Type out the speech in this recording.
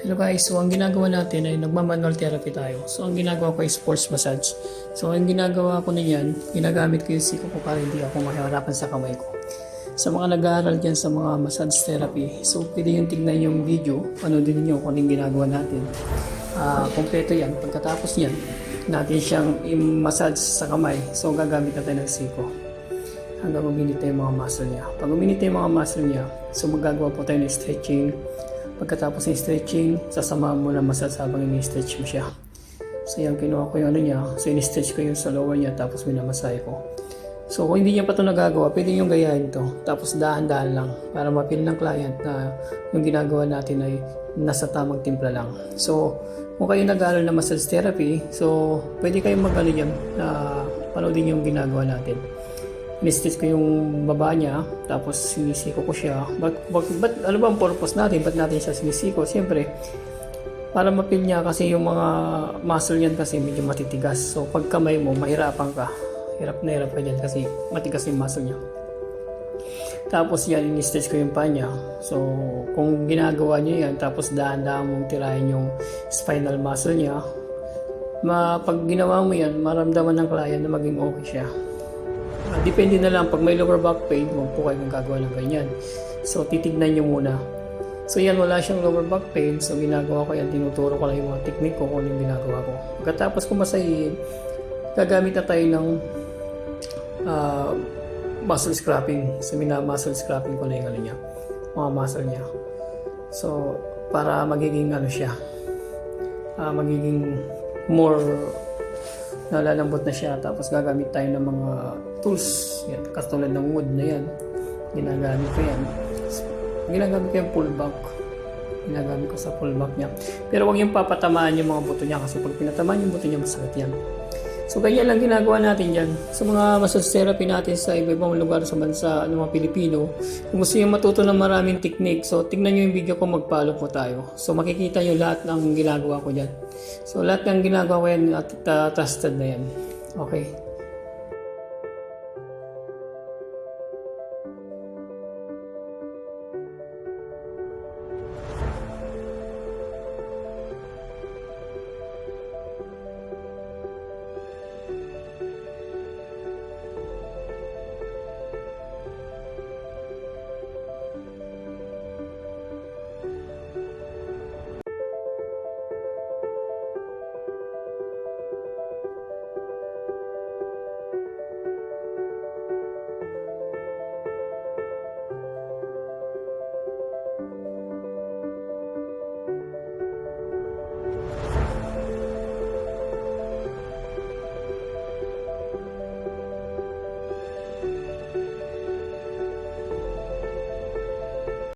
Hello guys, so ang ginagawa natin ay nagmamanual therapy tayo. So ang ginagawa ko ay sports massage. So ang ginagawa ko niyan, ginagamit ko yung siko ko para hindi ako mahirapan sa kamay ko. Sa mga nag-aaral dyan sa mga massage therapy, so pwede yung tignan yung video, ano din niyo kung anong ginagawa natin. Kompleto yan. Pagkatapos yan, natin siyang i-massage sa kamay. So gagamit natin ng siko hanggang uminit yung mga muscle niya. Pag uminit yung mga muscle niya, so magagawa po tayo ng stretching. Pagkatapos ng stretching, sasamahan mo na massage habang ini-stretch mo siya. So yan, kinuha ko yung ano niya. So ini-stretch ko yung sa lower niya, tapos minamasahe ko. So kung hindi niya pa ito nagagawa, pwede yung gayahin to. Tapos dahan-dahan lang para mapil ng client na yung ginagawa natin ay nasa tamang timpla lang. So kung kayo nag-aaral na massage therapy, so pwede kayong mag-ano yan, panoodin yung ginagawa natin. Ni-stitch ko yung baba niya, tapos sinisiko ko siya. Ano ba ang purpose natin? Ba't natin siya sinisiko? Siyempre, para mapil niya kasi yung mga muscle yan kasi medyo matitigas. So pag kamay mo, mahirapan ka. Hirap na hirap ka dyan kasi matigas yung muscle niya. Tapos yan, ini-stitch ko yung paa niya. So kung ginagawa niyo yan, tapos dahan-dahan mong tirahin yung spinal muscle niya, pag ginawa mo yan, maramdaman ng client na maging okay siya. Depende na lang, pag may lower back pain, huwag po kayong gagawa ng ganyan. So, titignan nyo muna. So, yan, wala siyang lower back pain. So, ginagawa ko yan, tinuturo ko lang yung mga technique ko kung ano yung ginagawa ko. Pagkatapos ko masahin, gagamit na tayo ng muscle scrapping. So, muscle scrapping ko na yung ano niya, mga muscle niya. So, para magiging ano siya, magiging more nalalambot na siya. Tapos gagamit tayo ng mga tools yan, katulad ng wood na yan, ginagamit ko yan. Ginagamit ko yung pull back, ginagamit ko sa pull back niya, pero huwag yung papatamaan yung mga buto niya kasi pag pinatamaan yung buto niya masakit yan. So ganyan lang ginagawa natin dyan sa mga massage therapy natin sa iba-ibang lugar sa bansa ng mga Pilipino. Kung gusto nyo matuto ng maraming technique, so tignan nyo yung video ko, mag-follow po tayo. So makikita nyo lahat ng ginagawa ko dyan. So lahat ng ginagawa ko yan at trusted na yan. Okay.